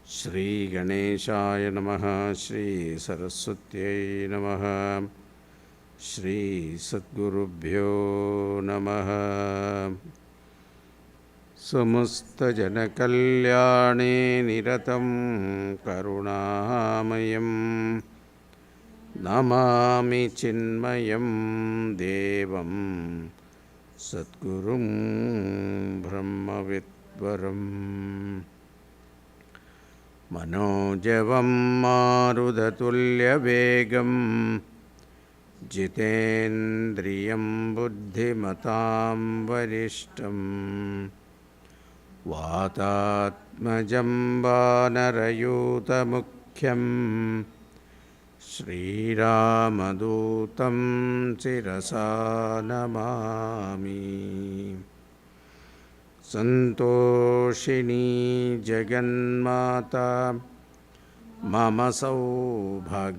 ಶ್ರೀ ಗಣೇಶಾಯ ನಮಃ. ಶ್ರೀ ಸರಸ್ವತ್ಯೈ ನಮಃ. ಶ್ರೀ ಸದ್ಗುರುಭ್ಯೋ ನಮಃ. ಸಮಸ್ತಜನಕಲ್ಯಾಣೇ ನಿರತಂ ಕರುಣಾಮಯಂ ನಮಾಮಿ ಚಿನ್ಮಯಂ ದೇವಂ ಸದ್ಗುರುಂ ಬ್ರಹ್ಮವಿದ್ವರಂ. मनोजवं मारुततुल्यवेगं जितेन्द्रियं बुद्धिमतां वरिष्ठं वातात्मजं वानरयूतमुख्यं श्रीरामदूतं शिरसा नमामि. संतोषिणी जगन्माता मम सौभाग्यवृद्धये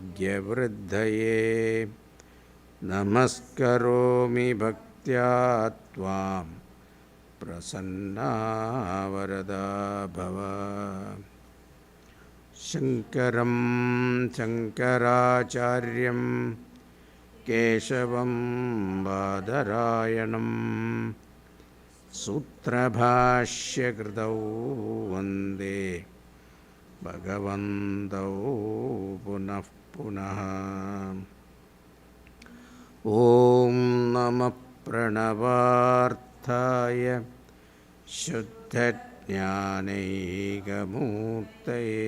नमस्करोमि भक्त्या त्वां प्रसन्ना वरदा भव. शङ्करं शङ्कराचार्यं केशवं बादरायणं सूत्रभाष्यकृतौ वन्दे भगवन्तौ पुनः पुनः. ॐ नमः प्रणवार्थाय शुद्धज्ञानैकमूर्तये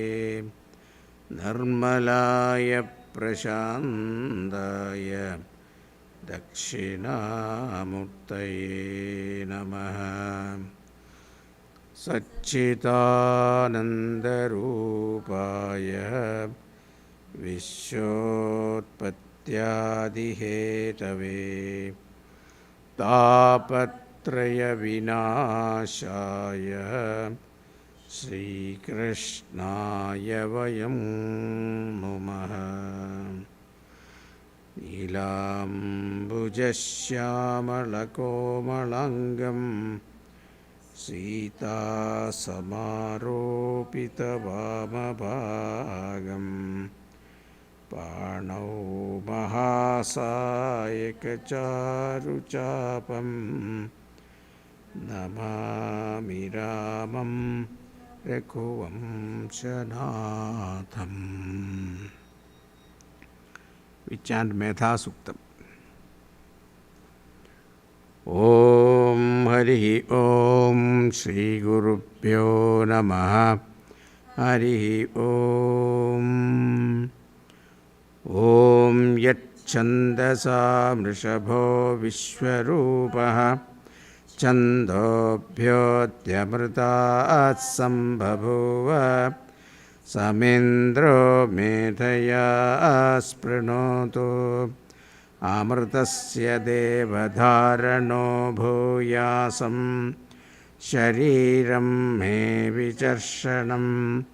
निर्मलाय प्रशान्ताय दक्षिणामूर्तये नमः. सच्चिदानन्दरूपाय विश्वोत्पत्त्यादिहेतवे तापत्रयविनाशाय श्रीकृष्णाय वयं नुमः. नीलाम्बुजश्यामलकोमलाङ्गं सीतासमारोपितवामभागं पाणौ महासायकचारुचापं नमामि रामं रघुवंशनाथम्. We chant Medha Suktam. Om Hari Om Shri Gurubhyo Namaha. Hari Om. Om Yat Chandasa Mrishabho Vishwarupaha Chandobhyotyamritaat Sambhavuva Samindro Medhaya Sprunotu Amritasya Devadharano Bhuyasam Shariram Me Vicharshanam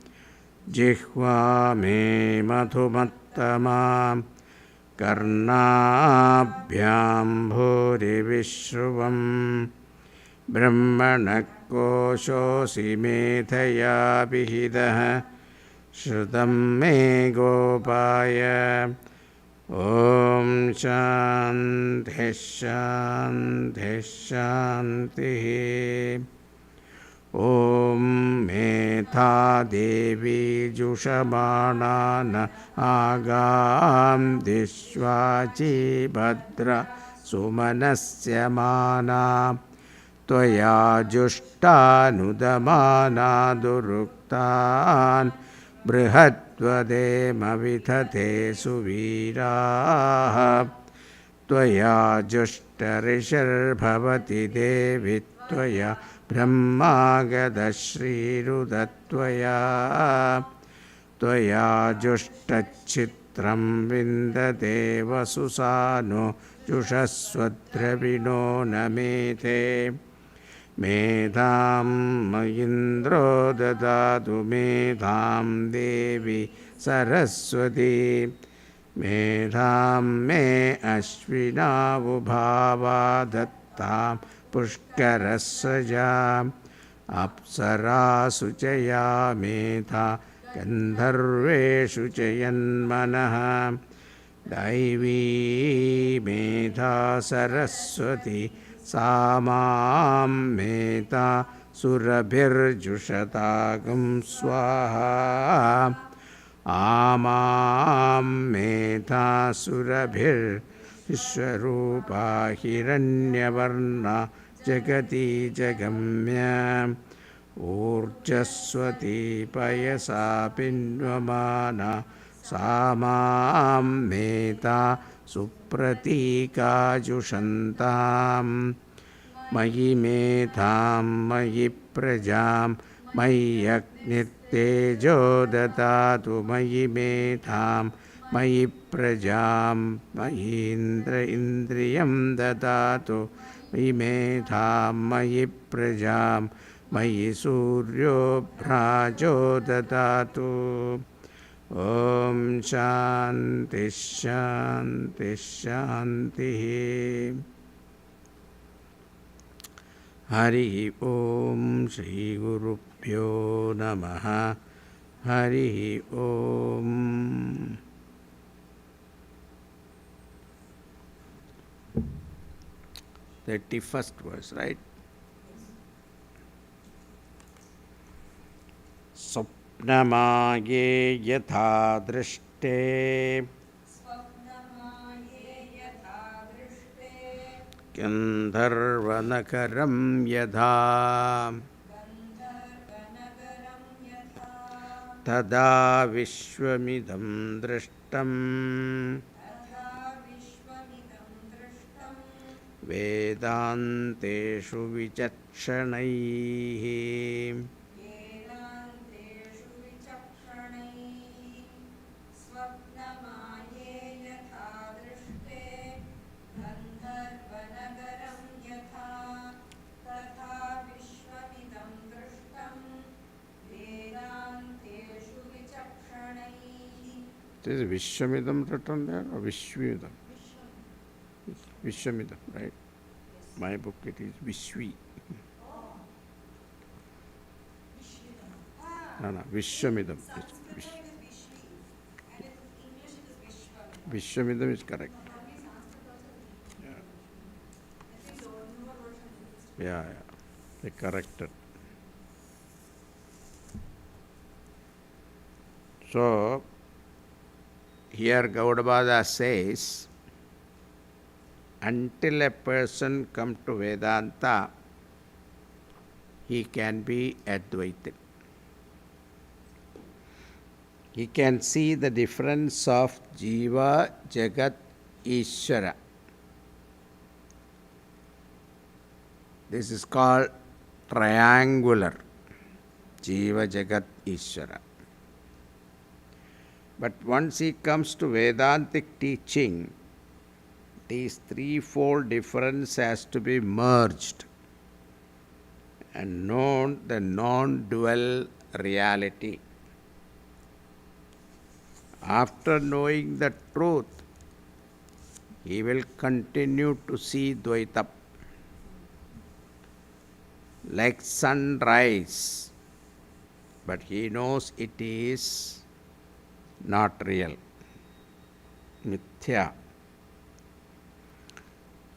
Jihva Me Madhumattama Karnabhyam Bhuri Vishruvam Brahmanakoshosi Medhaya Vihidaha Shrutam me gopaya. Om Shanti Shanti Shanti. Om Metha Devi Jushamanana Agam Dishvachi Bhadra Sumanasya Mana Tvaya Jushtanudamana Duruktan Brihatvadema Vithate Suviraha Tvaya Jushtarisharbhavati Devi Tvaya Brahmagada Shrirudatvaya Tvaya Jushtachitram Vindate Vasusano Jushasvadravino Namete Medham Indro Dadadu Medham Devi Saraswati Medham Me Ashvina Vubhava Dattam Pushkarasajam अप्सरासु च या मेधा गन्धर्वेषु च यन्मनः दैवी मेधा सरस्वती सा मां मेधा सुरभिर्जुषतागं स्वाहा आमां मेधा सुरभिर्विश्वरूपा हिरण्यवर्णा जगति जगम्य ऊर्जस्वती पयसा पिन्वमाना सा मां मेधा सुप्रतीकाजुषन्ताम् मयि मेधां मयि प्रजां मयि अग्निर्तेजो ददातु मयि मेधां मयि प्रजां मयि इन्द्रियं ददातु मयि मेधां मयि प्रजां मयि सूर्यो भ्राजो ददातु ॐ शान्ति शान्ति शान्तिः हरि ओम श्री गुरुभ्यो नमः हरि ओम 31st verse, right? स्वप्नमाये यथा दृष्टे गन्धर्वनगरं यथा तदा विश्वमिदं दृष्टम् वेदान्तेषु विचक्षणैः Is Vishwamidam written there or Vishwamidam? Vishwamidam, right? My book it is Vishwi. No, Vishwamidam. Vishwamidam is correct. Yeah, they corrected. So, here Gaudapada says, until a person comes to Vedanta, he can be Advaitin. He can see the difference of Jiva, Jagat, Ishvara. This is called triangular, Jiva, Jagat, Ishvara. But once he comes to Vedantic teaching, these threefold difference has to be merged and known the non-dual reality. After knowing the truth, he will continue to see Dvaita. Like sunrise, but he knows it is not real, mithya.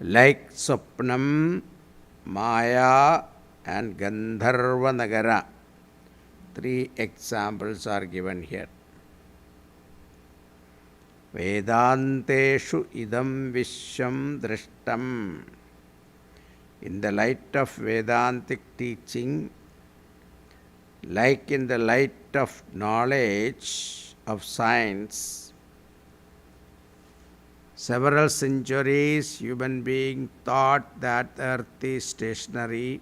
Like Swapnam, Maya and Gandharva Nagara. 3 examples are given here. Vedanteshu idam vishwam drishtam. In the light of Vedantic teaching, like in the light of knowledge of science, several centuries human beings thought that the earth is stationary,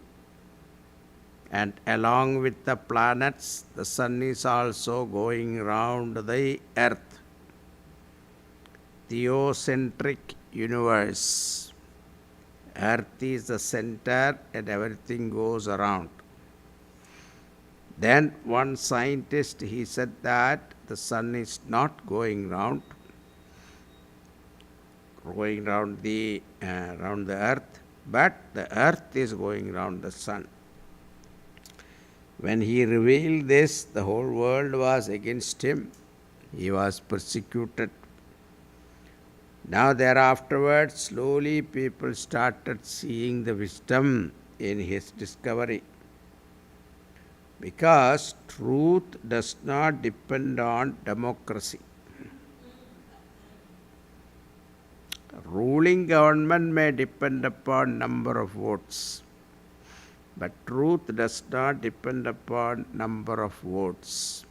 and along with the planets, the sun is also going round the earth. Theocentric universe. Earth is the center and everything goes around. Then one scientist, he said that the sun is not going round the earth, but the earth is going round the sun. When he revealed this, the whole world was against him. He was persecuted. Now, thereafterwards, slowly people started seeing the wisdom in his discovery. Because truth does not depend on democracy. Ruling government may depend upon number of votes, but truth does not depend upon number of votes.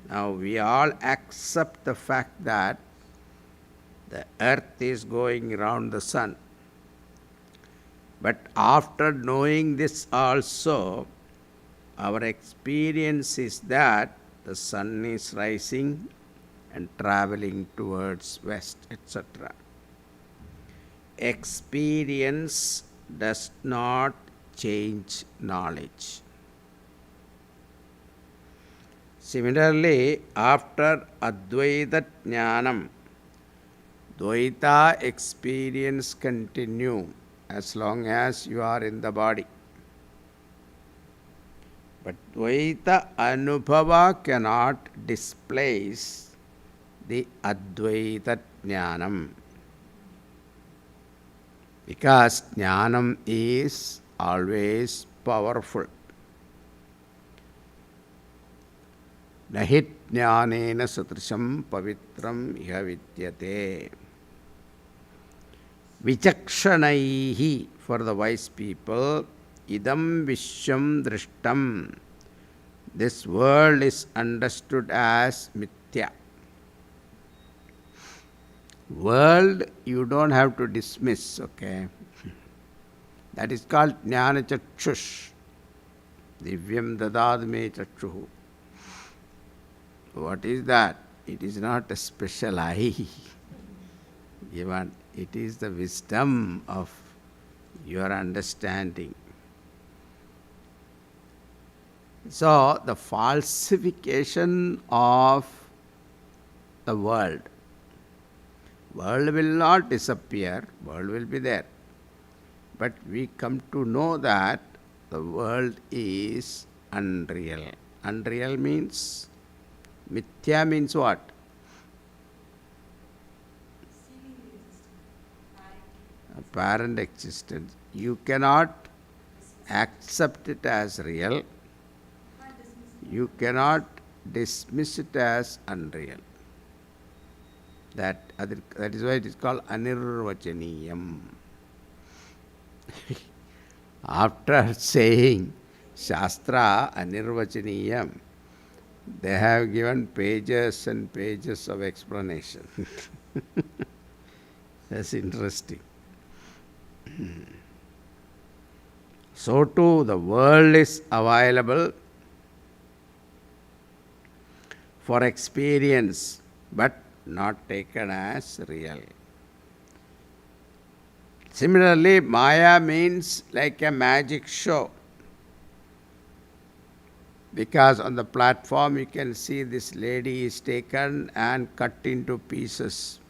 Now we all accept the fact that the earth is going around the sun. But after knowing this also, our experience is that the sun is rising and traveling towards west, etc. Experience does not change knowledge. Similarly, after Advaita Jnanam, Dvaita experience continue as long as you are in the body. But Dvaita Anubhava cannot displace the Advaita Jnanam. Because Jnanam is always powerful. Nahit jnanena satrisham pavitram iha vidyate. Vichakshanaihi, for the wise people, idam vishwam drishtam. This world is understood as mithya. World you don't have to dismiss, okay? That is called jnana chakshush. Divyam dadad me chakshuhu. What is that? It is not a special eye. Even it is the wisdom of your understanding. So, the falsification of the world will not disappear, world will be there. But we come to know that the world is unreal. Unreal means, mithya means what? Apparent existence. You cannot accept it as real. You cannot dismiss it as unreal. That is why it is called anirvachaniyam. After saying Shastra anirvachaniyam, they have given pages and pages of explanation. That's interesting. So too, the world is available for experience, but not taken as real. Similarly, Maya means like a magic show. Because on the platform you can see this lady is taken and cut into pieces.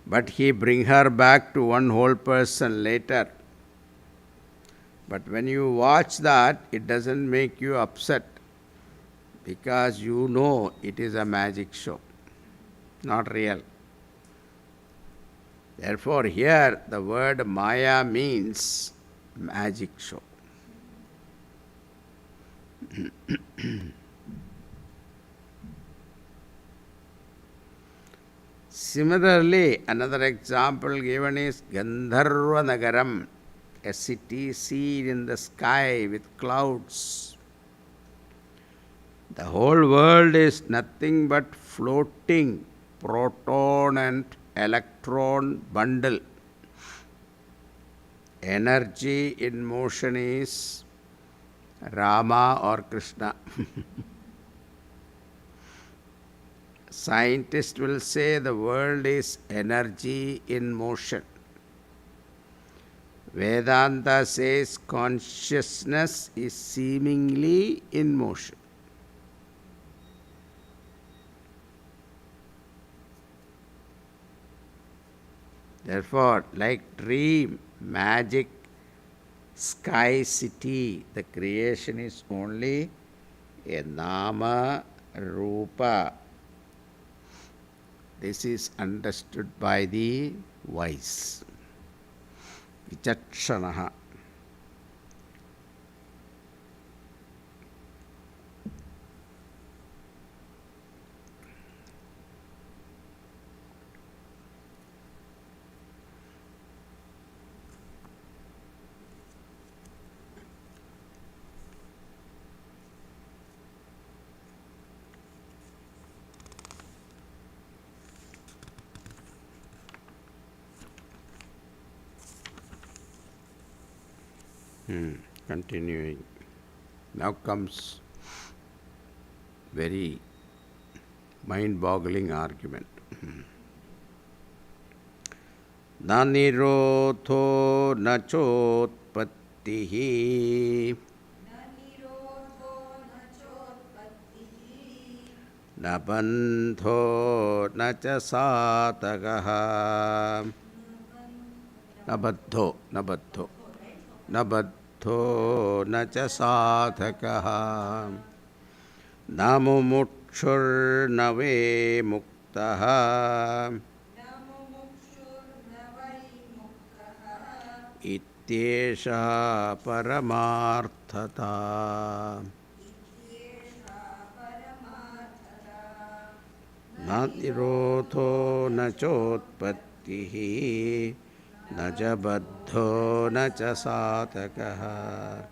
But he bring her back to one whole person later. But when you watch that, it doesn't make you upset. Because you know it is a magic show, not real. Therefore, here the word Maya means magic show. Similarly, another example given is Gandharva Nagaram, a city seen in the sky with clouds. The whole world is nothing but floating proton and electron bundle. Energy in motion is Rama or Krishna. Scientists will say the world is energy in motion. Vedanta says consciousness is seemingly in motion. Therefore, like dream, magic, sky city. The creation is only a nama rupa. This is understood by the wise. Vichakshanaha. Continuing. Now comes very mind-boggling argument. Na nirodho na chotpattihi na bandho na cha satagaha na baddho na baddho na cha sathakaha na mumukshur na ve muktaha ityesha paramarthata. Na nirodho na chotpattihi na cha baddho na cha satakaha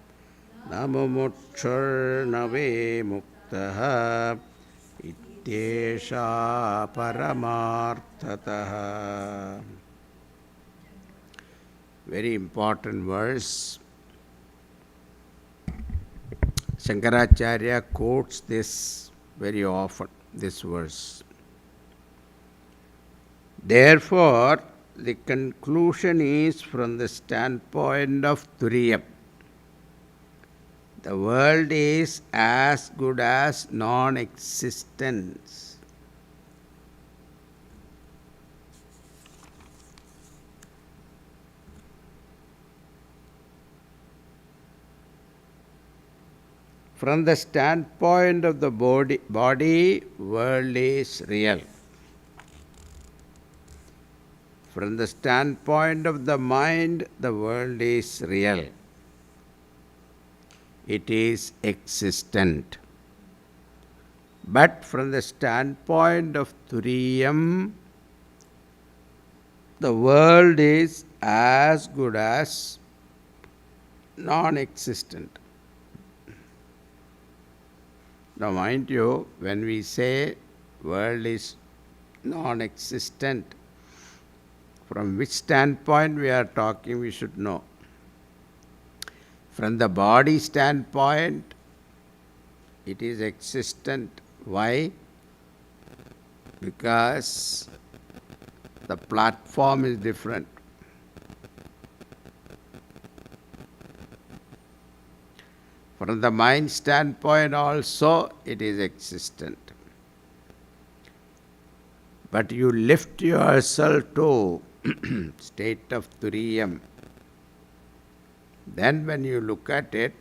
na mumukshur na ve muktaha ityesha paramarthataha. Very important verse. Shankaracharya quotes this very often, this verse. Therefore, the conclusion is from the standpoint of Turiyam. The world is as good as non-existence. From the standpoint of the body, world is real. From the standpoint of the mind, the world is real. It is existent. But from the standpoint of Turiyam, the world is as good as non-existent. Now mind you, when we say world is non-existent, from which standpoint we are talking, we should know. From the body standpoint, it is existent. Why? Because the platform is different. From the mind standpoint also, it is existent. But you lift yourself to state of Turiyam. Then when you look at it,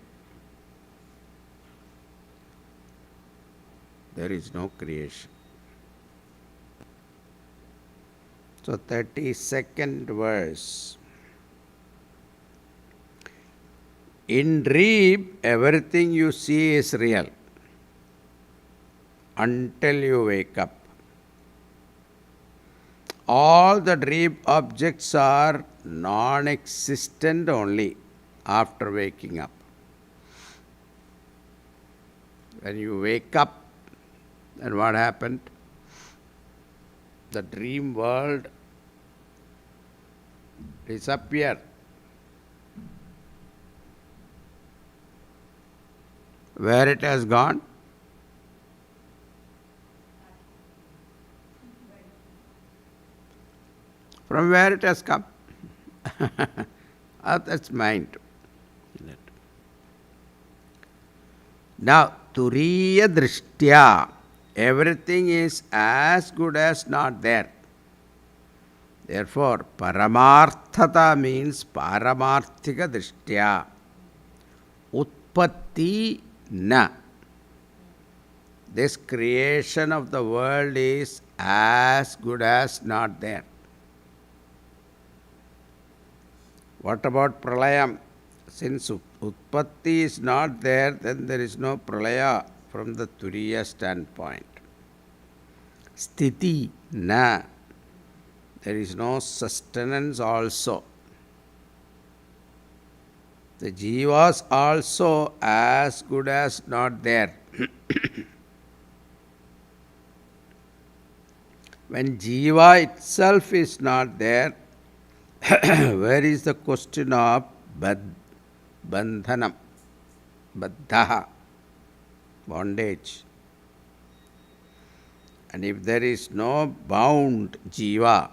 there is no creation. So 32nd verse. In dream, everything you see is real until you wake up. All the dream objects are non-existent only after waking up. When you wake up, then what happened? The dream world disappears. Where it has gone? From where it has come? That's mind. Now, Turiya Drishtya, everything is as good as not there. Therefore, Paramarthata means Paramarthika Drishtya. Utpatti na. This creation of the world is as good as not there. What about pralayam? Since utpatti is not there, then there is no pralaya from the turiya standpoint. Sthiti na. There is no sustenance also. The jivas also as good as not there. When jiva itself is not there, where is the question of bandhanam, baddhaha, bondage? And if there is no bound jiva,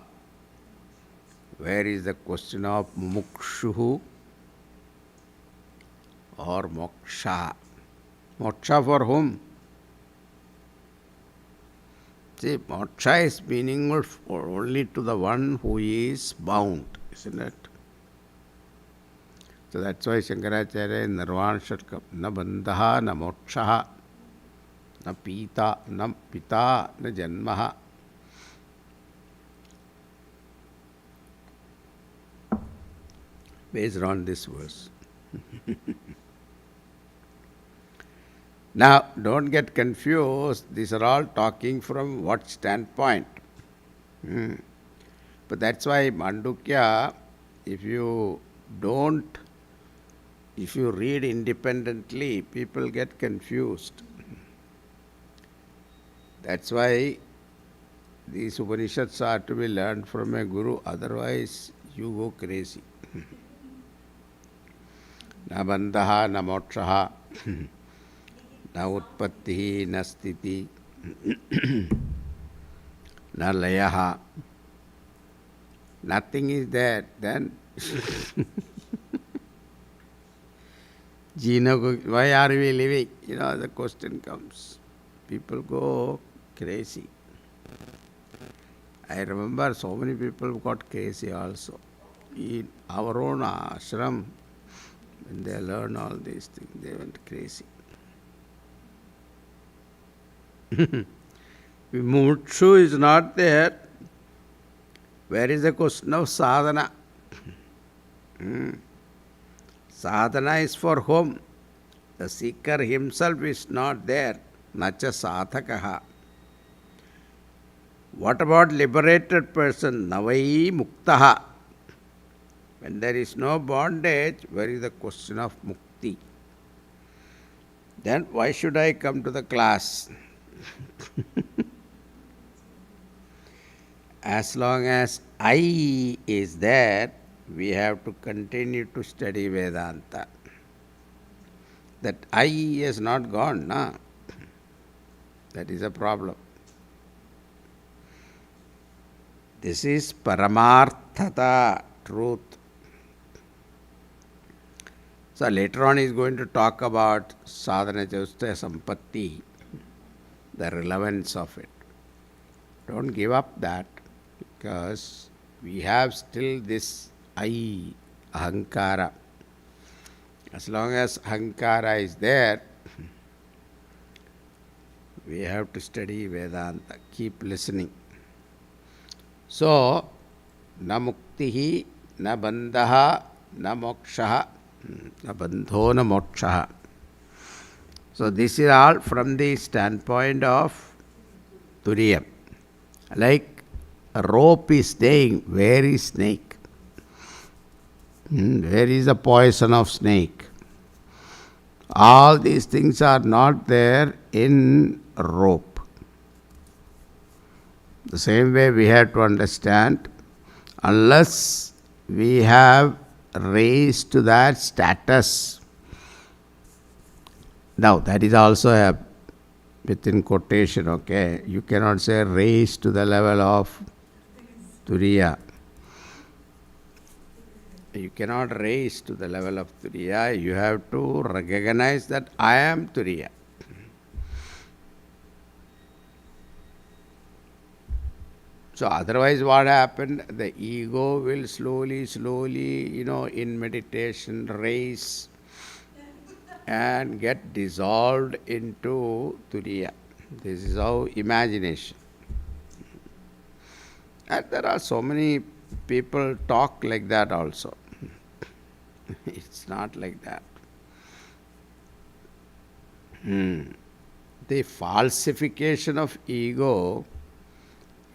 where is the question of mukshuhu or moksha? Moksha for whom? See, moksha is meaningful only to the one who is bound, isn't it? So that's why Shankaracharya in Nirvana Shatkam, na bandhaha, na mokshaha, na pita, na janmaha. Based on this verse. Now, don't get confused. These are all talking from what standpoint? But that's why Mandukya, if you read independently, people get confused. That's why these Upanishads are to be learned from a guru, otherwise you go crazy. Na bandhaha, na mokshaha, na utpattihi, na sthiti, na layaha. Nothing is there, then why are we living? The question comes. People go crazy. I remember so many people got crazy also. In our own ashram, when they learn all these things, they went crazy. If mukshu is not there, where is the question of sadhana? Sadhana is for whom? The seeker himself is not there. Nacha sadhakaha. What about liberated person? Navai muktaha. When there is no bondage, where is the question of mukti? Then why should I come to the class? As long as I is there, we have to continue to study Vedanta. That I is not gone, na? That is a problem. This is Paramarthata, truth. So later on he is going to talk about sadhana jastya sampatti, the relevance of it. Don't give up that, because we have still this I, ahankara. As long as ahankara is there, we have to study Vedanta, keep listening. So, na muktihi, na bandhaha, na mokshaha, na bandho, na mokshaha. So, this is all from the standpoint of Turiyam. Like a rope is staying, where is snake? Where is the poison of snake? All these things are not there in rope. The same way we have to understand, unless we have raised to that status. Now, that is also a within quotation, okay? You cannot say raised to the level of Turiya. You cannot raise to the level of Turiya. You have to recognize that I am Turiya. So otherwise what happened? The ego will slowly, in meditation raise and get dissolved into Turiya. This is how imagination. And there are so many people talk like that also. It's not like that. The falsification of ego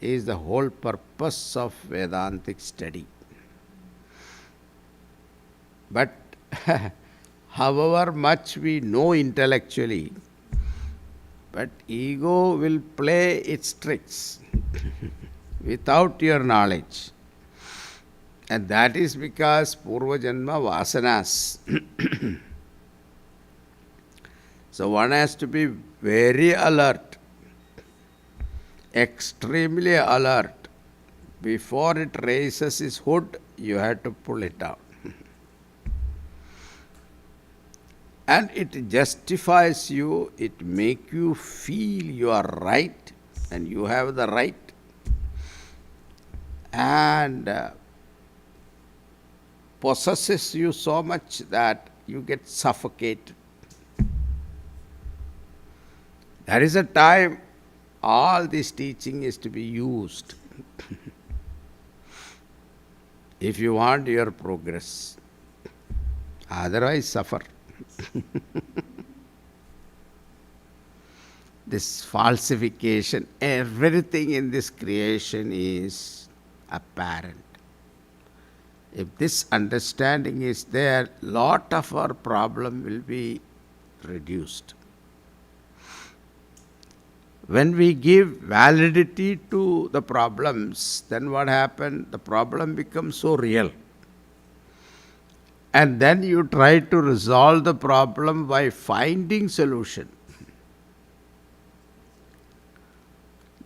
is the whole purpose of Vedantic study. But however much we know intellectually, but ego will play its tricks without your knowledge. And that is because Purva Janma Vasanas. So one has to be very alert, extremely alert. Before it raises its hood, you have to pull it down. And it justifies you, it makes you feel you are right and you have the right. And possesses you so much that you get suffocated. That is a time all this teaching is to be used if you want your progress. Otherwise, suffer. This falsification, everything in this creation is apparent. If this understanding is there, lot of our problem will be reduced. When we give validity to the problems, then what happens? The problem becomes so real. And then you try to resolve the problem by finding solution.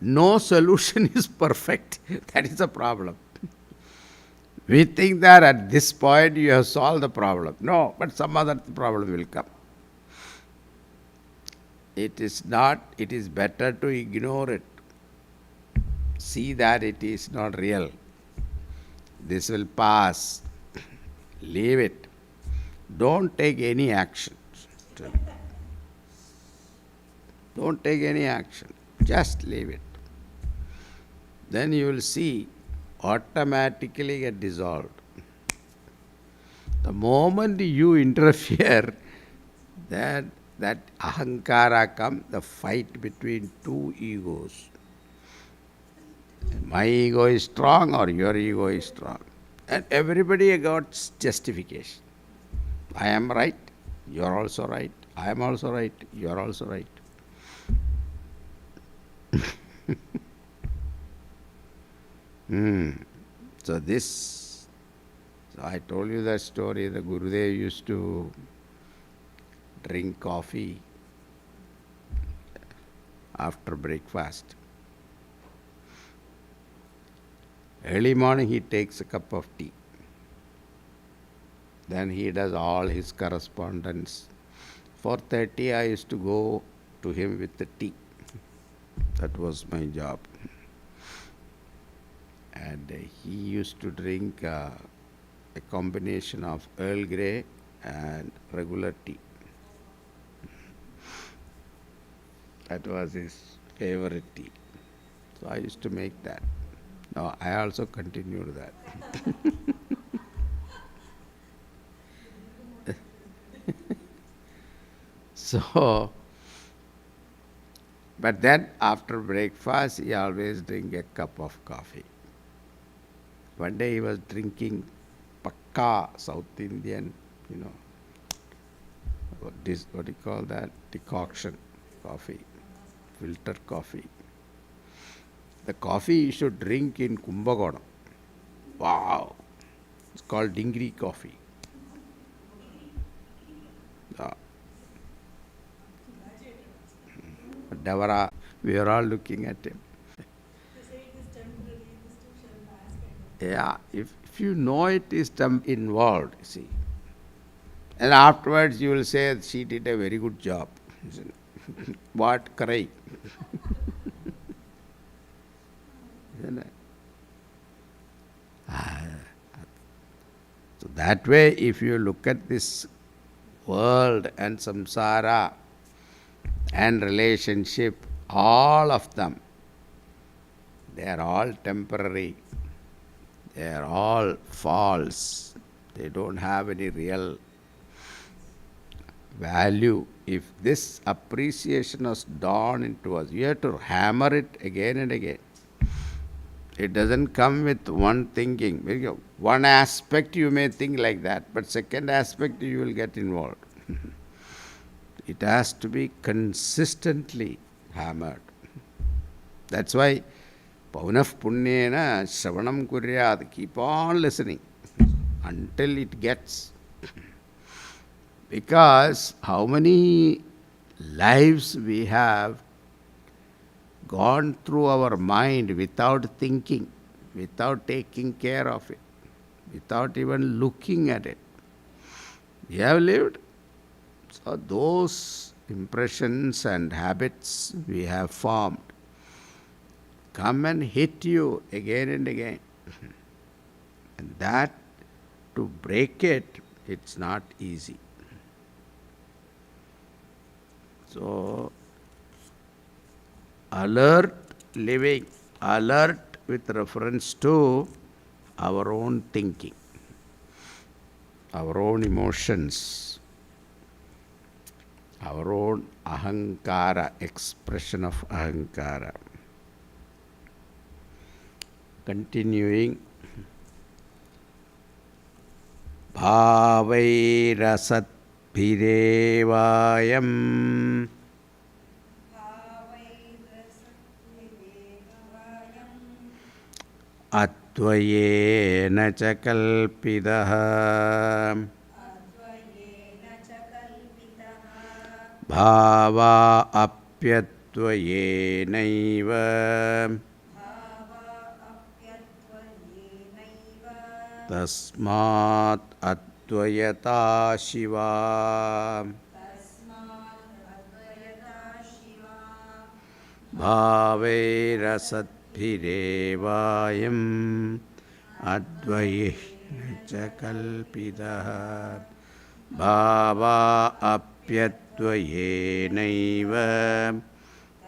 No solution is perfect. That is the problem. We think that at this point you have solved the problem. No, but some other problem will come. It is not, it is better to ignore it. See that it is not real. This will pass. Leave it. Don't take any action. Don't take any action. Just leave it. Then you will see automatically get dissolved. The moment you interfere, that ahankara comes, the fight between two egos. My ego is strong or your ego is strong. And everybody got justification. I am right, you are also right. I am also right, you are also right. So I told you that story. The Gurudev used to drink coffee after breakfast. Early morning he takes a cup of tea. Then he does all his correspondence. 4:30 I used to go to him with the tea. That was my job. And he used to drink a combination of Earl Grey and regular tea. That was his favorite tea. So I used to make that. Now I also continued that. So, but then after breakfast he always drink a cup of coffee. One day he was drinking Pakka South Indian, what do you call that? Decoction coffee, filtered coffee. The coffee you should drink in Kumbakonam. Wow! It's called Dingri coffee. Davara, we are all looking at him. Yeah, if you know it is involved, see. And afterwards you will say she did a very good job. What correct? Isn't it? So that way, if you look at this world and samsara and relationship, all of them, they are all temporary. They are all false. They don't have any real value. If this appreciation has dawned into us, we have to hammer it again and again. It doesn't come with one thinking. One aspect you may think like that, but second aspect you will get involved. It has to be consistently hammered. That's why Paunaf Punyena Shravanam Kuryad, keep on listening until it gets. Because how many lives we have gone through our mind without thinking, without taking care of it, without even looking at it. We have lived. So those impressions and habits we have formed come and hit you again and again. And that, to break it, it's not easy. So, alert living, alert with reference to our own thinking, our own emotions, our own ahankara, expression of ahankara. Continuing, bhavairasat bhirevayam advayena cha kalpidah bhava apyatvayenaiva tasmat advayata shiva bhavairasat bhirevayam advayena cha kalpidah bhava apyatvayenaiva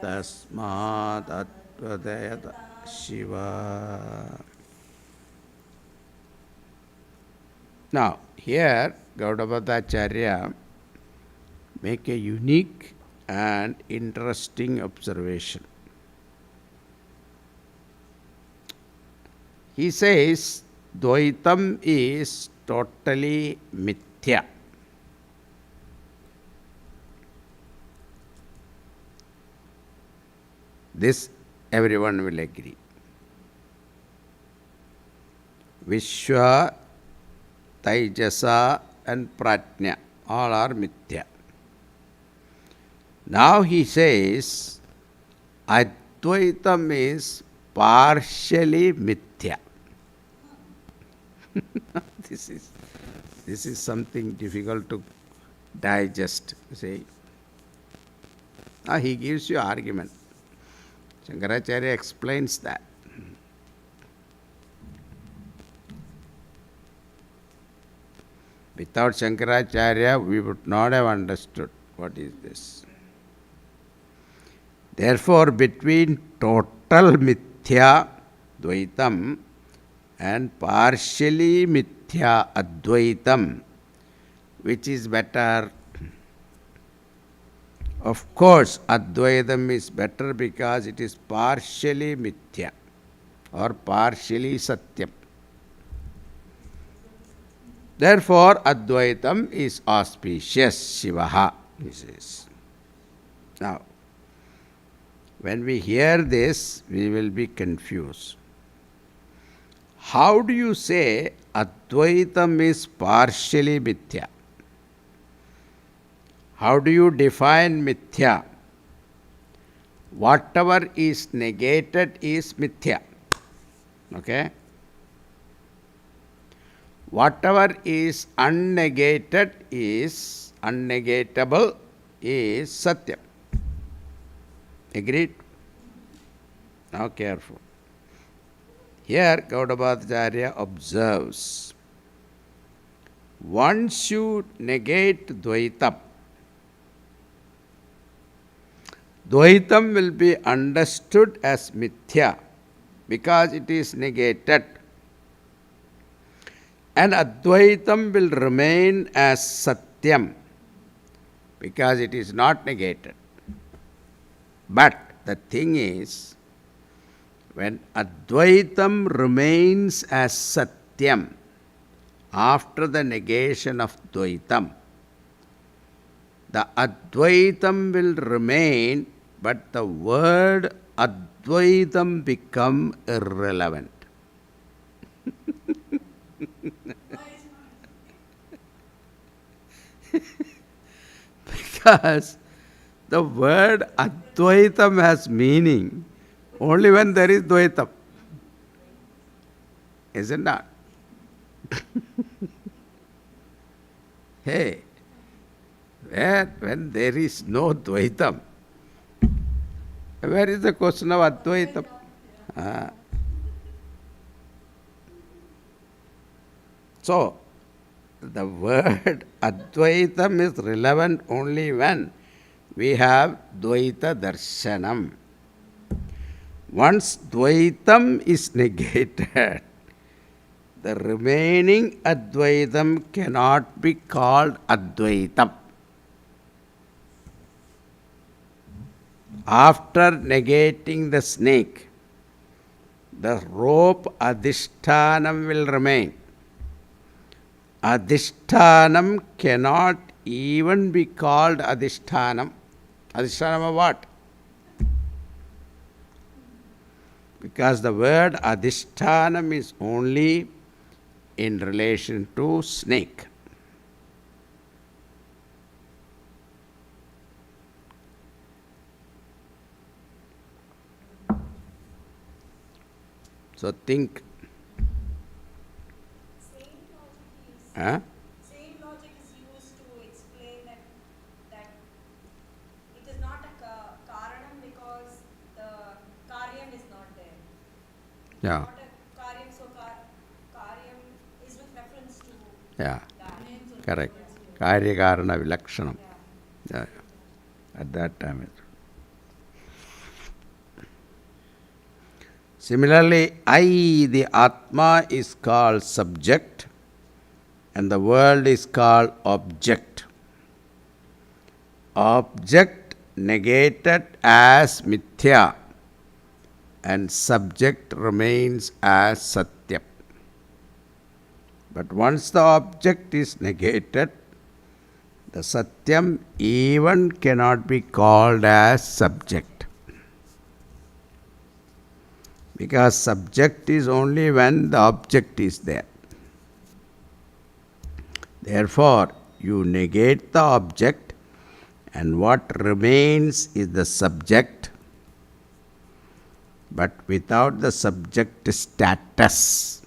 tasmat advayata shiva. Now, here Gaudapadacharya make a unique and interesting observation. He says Dvaitam is totally mithya. This everyone will agree. Vishwa, Taijasa and Pratnya, all are mithya. Now he says Advaitam is partially mithya. This is something difficult to digest. See, now he gives you argument. Shankaracharya explains that. Without Shankaracharya, we would not have understood what is this. Therefore, between total mithya, Dvaitam, and partially mithya, Advaitam, which is better? Of course, Advaitam is better because it is partially mithya or partially satyam. Therefore, Advaitam is auspicious, Shivaha, he says. Now, when we hear this, we will be confused. How do you say Advaitam is partially mithya? How do you define mithya? Whatever is negated is mithya. Okay? Whatever is unnegated is unnegatable is satyam. Agreed? Now careful. Here Gaudapadacharya observes Once you negate Dvaitam, Dvaitam will be understood as Mithya because it is negated. And Advaitam will remain as Satyam because it is not negated. But the thing is, when Advaitam remains as Satyam after the negation of Dvaitam, the Advaitam will remain, but the word Advaitam become irrelevant. Because the word Advaitam has meaning only when there is Dvaitam. Isn't that? Hey, when there is no Dvaitam, where is the question of Advaitam? So, the word Advaitam is relevant only when we have Dvaita Darshanam. Once Dvaitam is negated, the remaining Advaitam cannot be called Advaitam. After negating the snake, the rope Adhishthanam will remain. Adhishthanam cannot even be called Adhishthanam. Adhishthanam of what? Because the word Adhishthanam is only in relation to snake. So think. Same logic is used to explain that it is not a karanam because the karyam is not there. Yeah. Not a karyam, so karyam is with reference to Yeah. that. Correct. Karya Karana Vilakshanam. Yeah. Yeah. At that time. Similarly, I, the Atma, is called subject and the world is called object. Object negated as Mithya and subject remains as Satyam. But once the object is negated, the Satyam even cannot be called as subject. Because subject is only when the object is there. Therefore, you negate the object and what remains is the subject, but without the subject status.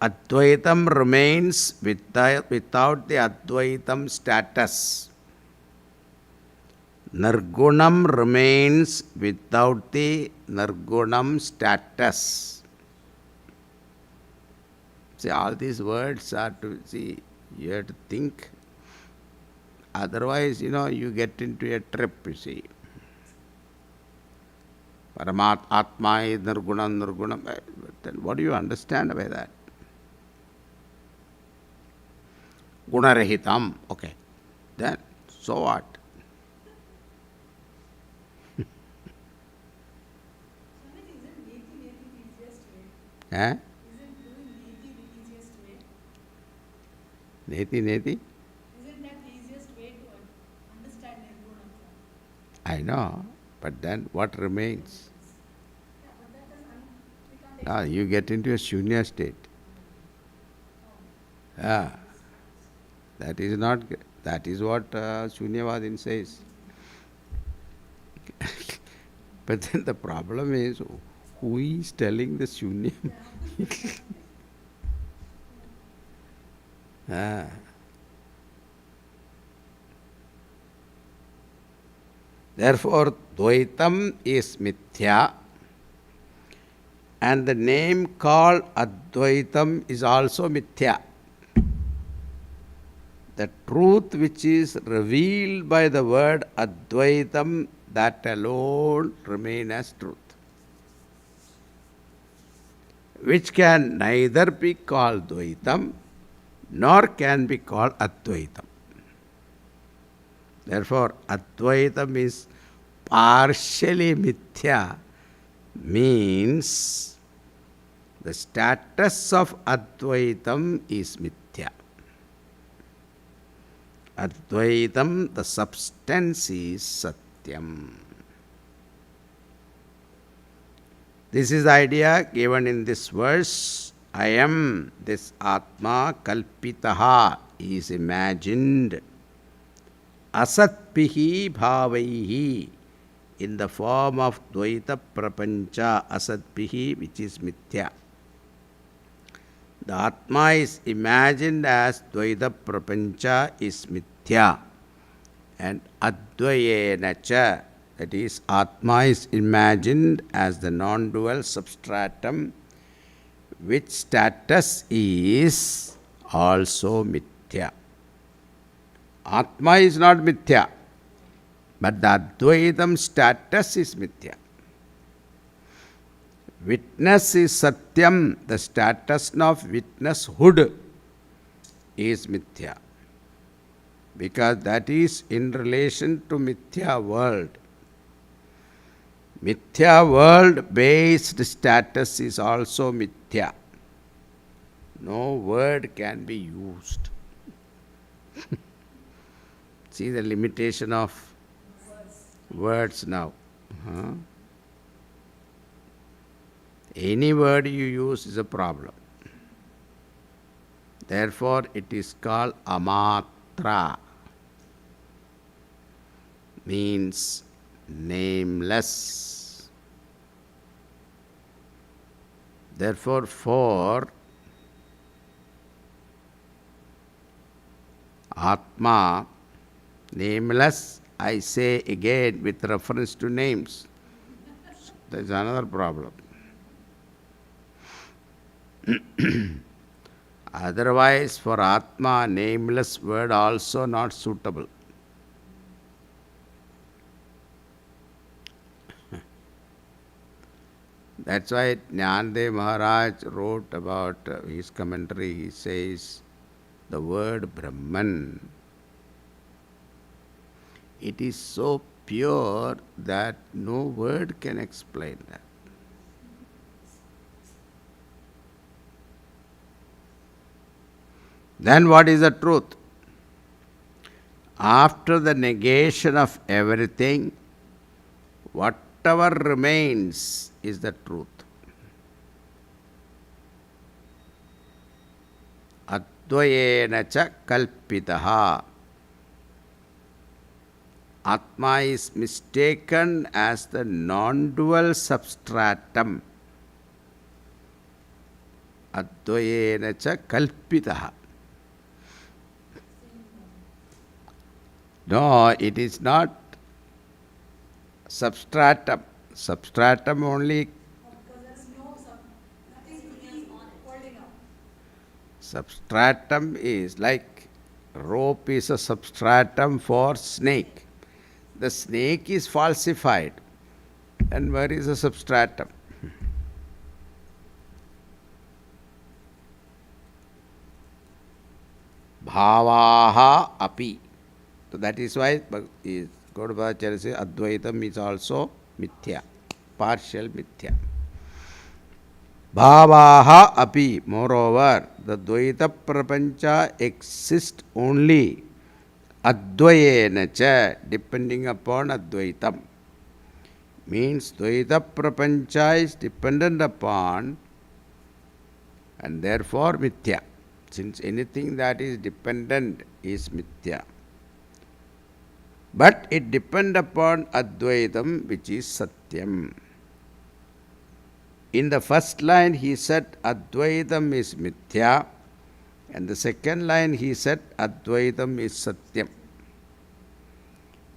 Advaitam remains without the Advaitam status. Nirgunam remains without the Nirgunam status. See, all these words are to see, you have to think. Otherwise, you get into a trip, you see. Paramat Atma is Nirgunam, Nirgunam. Then what do you understand by that? Gunarahitam. Okay. Then, so what? Eh? Neti, neti? Isn't that the easiest way to understand Nirgunam? I know, but then what remains? Yeah, but that doesn't, we can't You get into a shunya state. That is not, that is what Shunyavadin says. But then the problem is, who is telling the Shunyam? Therefore, Dvaitam is Mithya And the name called Advaitam is also mithya. The truth which is revealed by the word Advaitam, that alone remains as truth, which can neither be called Dvaitam nor can be called Advaitam. Therefore, Advaitam is partially mithya, means the status of Advaitam is mithya. Advaitam, the substance is Satyam. This is the idea given in this verse. I am, this Atma Kalpitaha is imagined. Asatpihi bhavaihi, in the form of Dvaita Prapancha, Asatpihi, which is mithya. The Atma is imagined as Dvaita Prapancha is mithya. And Advayenacha, that is, Atma is imagined as the non-dual substratum, which status is also mithya. Atma is not mithya, but the Advaitam status is mithya. Witness is Satyam, the status of witnesshood is mithya, because that is in relation to mithya world. Mithya world based status is also mithya. No word can be used. See the limitation of words now. Any word you use is a problem. Therefore, it is called amatra, means nameless. Therefore, for Atma, nameless, I say again with reference to names. There is another problem. Otherwise, for Atma, nameless word also not suitable. That's why Jnanadev Maharaj wrote about his commentary. He says, the word Brahman, it is so pure that no word can explain that. Then what is the truth? After the negation of everything, whatever remains is the truth. Advayena cha kalpitaha. Atma is mistaken as the non-dual substratum. Advayena cha kalpitaha. No, it is not substratum. Substratum only. Because there is nothing to be holding up. Substratum is like rope is a substratum for snake. The snake is falsified. And where is the substratum? Bhavaha api. So that is why Gaudabhacharya says Advaitam is also mithya, partial mithya. Bhavaha api. Moreover, the Dvaita Prapancha exists only Advayena cha, depending upon Advaitam. Means Dvaita Prapancha is dependent upon and therefore mithya. Since anything that is dependent is mithya. But it depends upon Advaitam, which is Satyam. In the first line he said Advaitam is mithya, and the second line he said Advaitam is Satyam.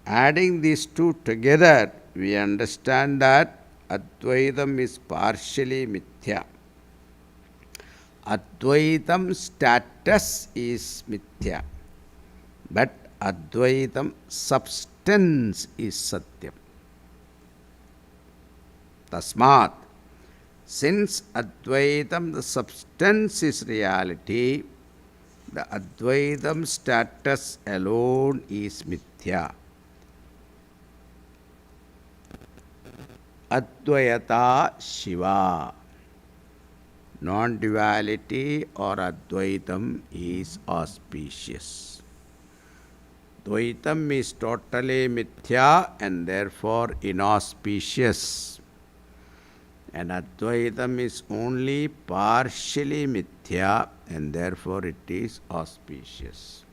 Adding these two together, we understand that Advaitam is partially mithya. Advaitam status is mithya, but Advaitam substance is Satyam. Tasmat, since Advaitam, the substance is reality, the Advaitam status alone is mithya. Advaita Shiva. Non-duality or Advaitam is auspicious. Dvaitam is totally mithya and therefore inauspicious. And Advaitam is only partially mithya and therefore it is auspicious.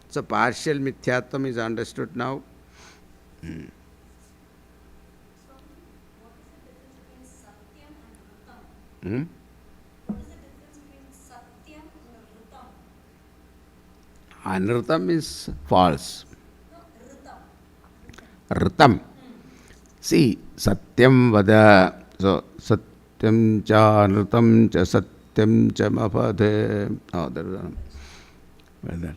So partial mithyatvam is understood now. So, what is the difference between Satyam and Rutam? What is the difference between Satyam and Rutam? Anrutam is false. No, Rutam. Rutam. See, Satyam vada. So, Satyam cha Anrutam cha Satyam cha mapade. Oh, there is one. Where is that?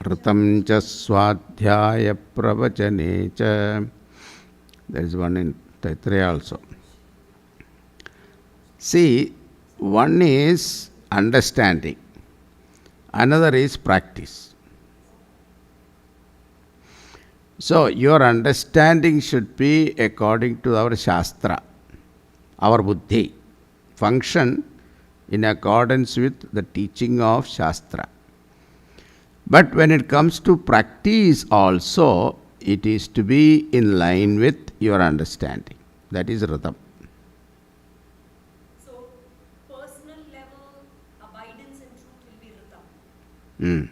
Rutam cha Swadhyaya pravachane cha. There is one in Taittiriya also. See, one is understanding, another is practice. So, your understanding should be according to our Shastra, our Buddhi, function in accordance with the teaching of Shastra. But when it comes to practice also, it is to be in line with your understanding. That is Ratam. So, personal level abidance in truth will be Rutam.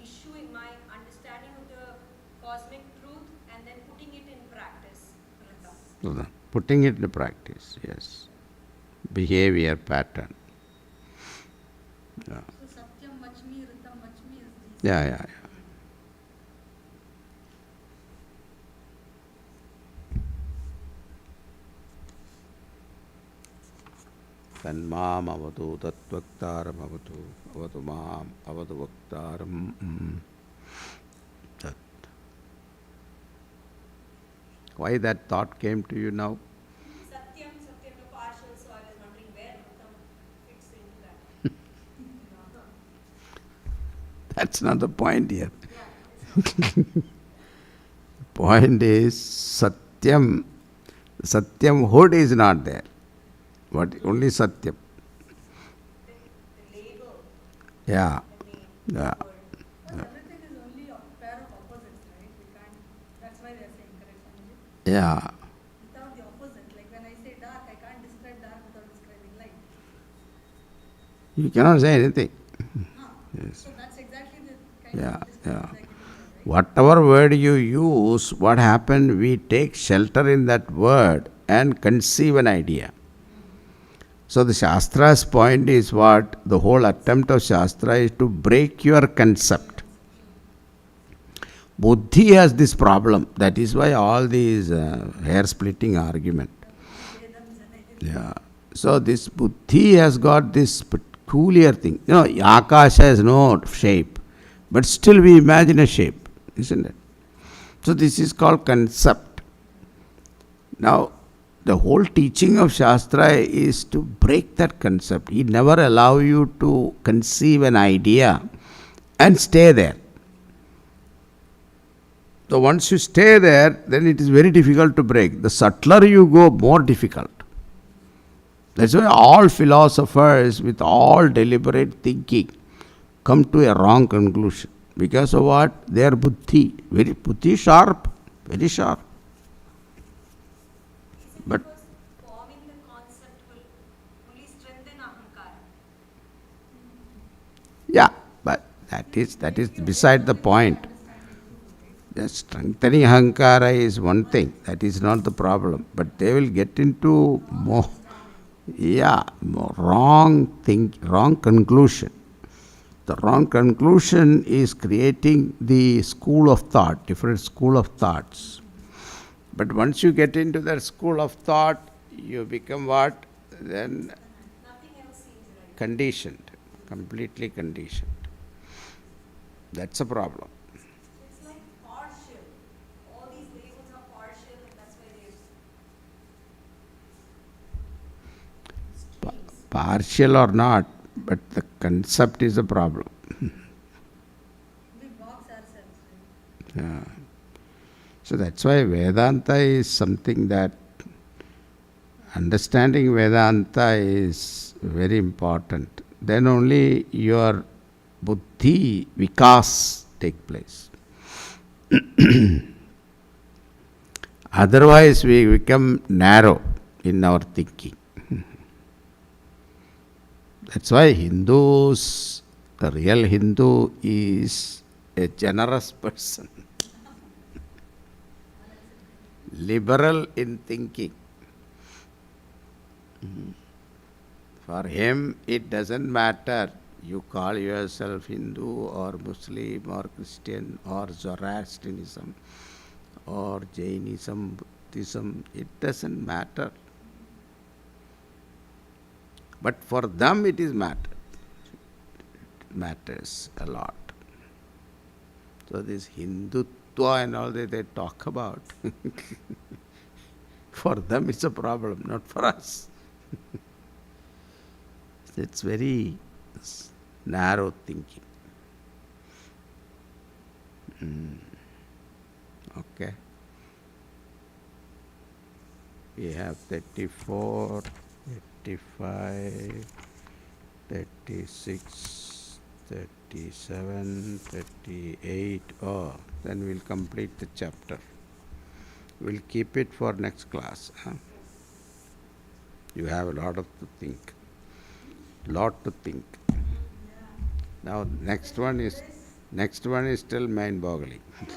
Issuing my understanding of the cosmic truth and then putting it in practice, Rutam. Putting it into practice, yes. Behavior pattern. Yeah. So, Satyam Machmi, Rutam Machmi is these. Yeah. Tanmam avadu tatvaktaram avadu mam avadu vaktaram. Tat. Why that thought came to you now? Satyam, the partial, so I was wondering where Rutam fits into that. That's not the point here. Yeah. Point is Satyam. Satyamhood is not there. But only Satyam. The label, Yeah. the name, Yeah. word. Well, everything is only a pair of opposites, right? We can't, that's why they are saying, correct, Swamiji? Yeah. Without the opposite, like when I say dark, I can't describe dark without describing light. You cannot say anything. Huh. Yes. So that's exactly the kind Yeah, of description yeah. they're giving there, right? Whatever word you use, what happened? We take shelter in that word and conceive an idea. So the Shastra's point is what? The whole attempt of Shastra is to break your concept. Buddhi has this problem. That is why all these hair-splitting argument. Yeah. So this Buddhi has got this peculiar thing. You know, Akasha has no shape. But still we imagine a shape. Isn't it? So this is called concept. Now, the whole teaching of Shastra is to break that concept. He never allow you to conceive an idea and stay there. So once you stay there, then it is very difficult to break. The subtler you go, more difficult. That's why all philosophers with all deliberate thinking come to a wrong conclusion. Because of what? Their buddhi. Very buddhi sharp. Very sharp. Is it But- because forming the concept will only strengthen ahankara? Yeah, but that is beside the point. Just strengthening ahankara is one thing. That is not the problem. But they will get into more wrong conclusion. The wrong conclusion is creating the school of thought, different school of thoughts. But once you get into that school of thought, you become what? Then Nothing else seems right. conditioned, completely conditioned. That's a problem. It's like partial. All these labels are partial, and that's why they're streams. Partial or not, but the concept is a problem. We box ourselves, right? Yeah. So that's why Vedanta is something that understanding Vedanta is very important. Then only your buddhi vikas take place. Otherwise, we become narrow in our thinking. That's why Hindus, the real Hindu is a generous person, liberal in thinking. For him, it doesn't matter. You call yourself Hindu or Muslim or Christian or Zoroastrianism or Jainism, Buddhism, it doesn't matter. But for them, it is matter. It matters a lot. So this Hindutva and all that they talk about, for them it's a problem, not for us. It's very narrow thinking. Okay. We have 34, 35, 36, 37, 38. Oh, then we'll complete the chapter. We'll keep it for next class. Huh? You have a lot of to think. Lot to think. Now next one is still mind-boggling. This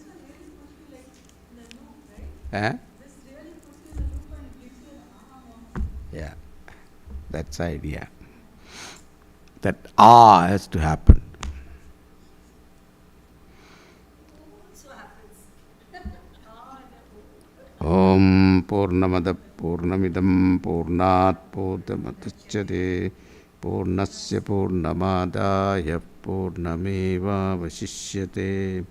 one really puts you like in the loop, right? Eh? This really puts you in the loop and gives you an aha moment. Yeah, that's the idea. That has to happen. Also happens. Om Purnamada Purnamidam Purnat Purnamudachyate Purnasya Purnamadaya Purnameva Vasishyate.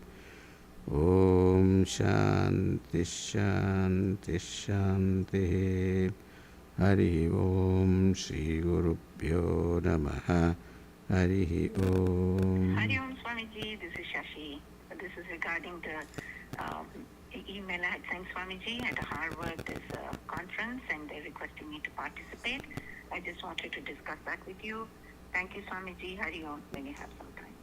Om Shanti Shanti Shanti. Hari Om Shri Gurubhyo Namaha. Hari Om. Hari Om Swamiji, this is Shashi. This is regarding the email I had sent Swamiji at a Harvard conference, and they're requesting me to participate. I just wanted to discuss that with you. Thank you, Swamiji. Hari Om, when you have some time.